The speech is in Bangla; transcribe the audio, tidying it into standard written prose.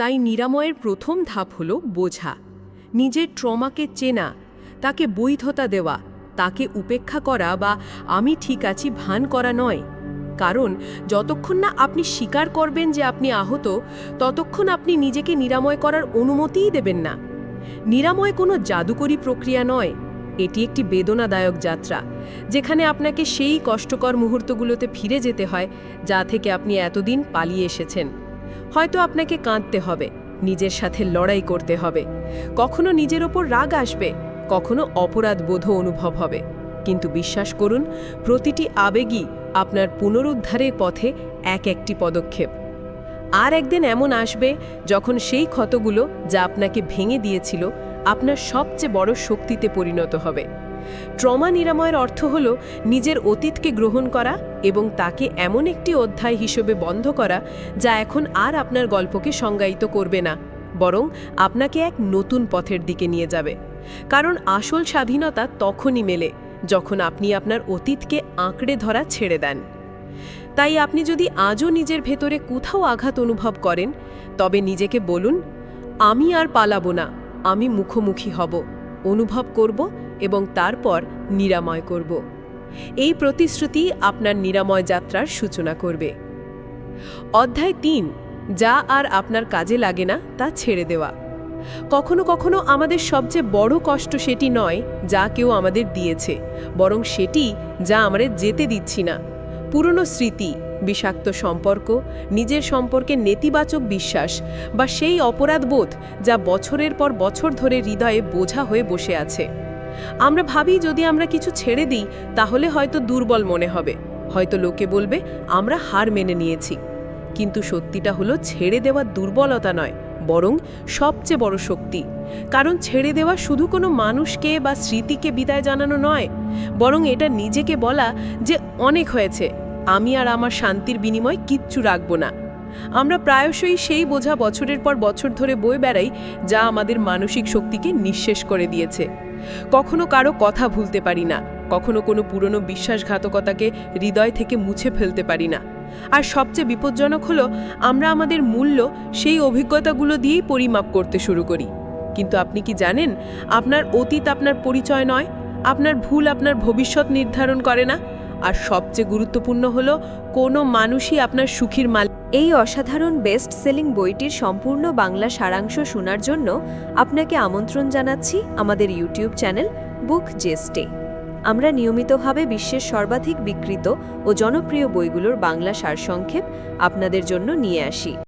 তাই নিরাময়ের প্রথম ধাপ হলো বোঝা, নিজের ট্রমাকে চেনা, তাকে বৈধতা দেওয়া, তাকে উপেক্ষা করা বা আমি ঠিক আছি ভান করা নয়। কারণ যতক্ষণ না আপনি স্বীকার করবেন যে আপনি আহত, ততক্ষণ আপনি নিজেকে নিরাময় করার অনুমতিই দেবেন না। নিরাময় কোনো জাদুকরী প্রক্রিয়া নয়, এটি একটি বেদনাদায়ক যাত্রা, যেখানে আপনাকে সেই কষ্টকর মুহূর্তগুলোতে ফিরে যেতে হয় যা থেকে আপনি এতদিন পালিয়ে এসেছেন। হয়তো আপনাকে কাঁদতে হবে, নিজের সাথে লড়াই করতে হবে, কখনো নিজের ওপর রাগ আসবে, কখনো অপরাধ বোধ অনুভব হবে। কিন্তু বিশ্বাস করুন, প্রতিটি আবেগই আপনার পুনরুদ্ধারের পথে একটি পদক্ষেপ। আর একদিন এমন আসবে যখন সেই ক্ষতগুলো যা আপনাকে ভেঙে দিয়েছিল আপনার সবচেয়ে বড় শক্তিতে পরিণত হবে। ট্রমা নিরাময়ের অর্থ হল নিজের অতীতকে গ্রহণ করা এবং তাকে এমন একটি অধ্যায় হিসেবে বন্ধ করা যা এখন আর আপনার গল্পকে সংজ্ঞায়িত করবে না, বরং আপনাকে এক নতুন পথের দিকে নিয়ে যাবে। কারণ আসল স্বাধীনতা তখনই মেলে যখন আপনি আপনার অতীতকে আঁকড়ে ধরা ছেড়ে দেন। তাই আপনি যদি আজও নিজের ভেতরে কোথাও আঘাত অনুভব করেন, তবে নিজেকে বলুন, আমি আর পালাবো না, আমি মুখোমুখি হব, অনুভব করব এবং তারপর নিরাময় করব। এই প্রতিশ্রুতি আপনার নিরাময় যাত্রার সূচনা করবে। অধ্যায় ৩, যা আর আপনার কাজে লাগে না তা ছেড়ে দেওয়া। কখনো কখনো আমাদের সবচেয়ে বড় কষ্ট সেটি নয় যা কেউ আমাদের দিয়েছে, বরং সেটি যা আমরা যেতে দিচ্ছি না। পুরনো স্মৃতি, বিষাক্ত সম্পর্ক, নিজের সম্পর্কে নেতিবাচক বিশ্বাস বা সেই অপরাধবোধ যা বছরের পর বছর ধরে হৃদয়ে বোঝা হয়ে বসে আছে। আমরা ভাবি যদি আমরা কিছু ছেড়ে দিই তাহলে হয়তো দুর্বল মনে হবে, হয়তো লোকে বলবে আমরা হার মেনে নিয়েছি। কিন্তু সত্যিটা হলো ছেড়ে দেওয়া দুর্বলতা নয়, বরং সবচেয়ে বড় শক্তি। কারণ ছেড়ে দেওয়া শুধু কোনো মানুষকে বা স্মৃতিকে বিদায় জানানো নয়, বরং এটা নিজেকে বলা যে অনেক হয়েছে, আমি আর আমার শান্তির বিনিময়ে কিচ্ছু রাখব না। আমরা প্রায়শই সেই বোঝা বছরের পর বছর ধরে বয়ে বেড়াই যা আমাদের মানসিক শক্তিকে নিঃশেষ করে দিয়েছে। কখনো কারো কথা ভুলতে পারি না, কখনো কোনো পুরনো বিশ্বাসঘাতকতাকে হৃদয় থেকে মুছে ফেলতে পারি না। আর সবচেয়ে বিপজ্জনক হলো আমরা আমাদের মূল্য সেই অভিজ্ঞতাগুলো দিয়েই পরিমাপ করতে শুরু করি। কিন্তু আপনি কি জানেন, আপনার অতীত আপনার পরিচয় নয়, আপনার ভুল আপনার ভবিষ্যৎ নির্ধারণ করে না। আর সবচেয়ে গুরুত্বপূর্ণ হলো কোনো মানুষই আপনার সুখীর মালিক। এই অসাধারণ বেস্ট সেলিং বইটির সম্পূর্ণ বাংলা সারাংশ শোনার জন্য আপনাকে আমন্ত্রণ জানাচ্ছি আমাদের ইউটিউব চ্যানেল বুক জেস্টে। আমরা নিয়মিতভাবে বিশ্বের সর্বাধিক বিক্রিত ও জনপ্রিয় বইগুলোর বাংলা সারসংক্ষেপ আপনাদের জন্য নিয়ে আসি।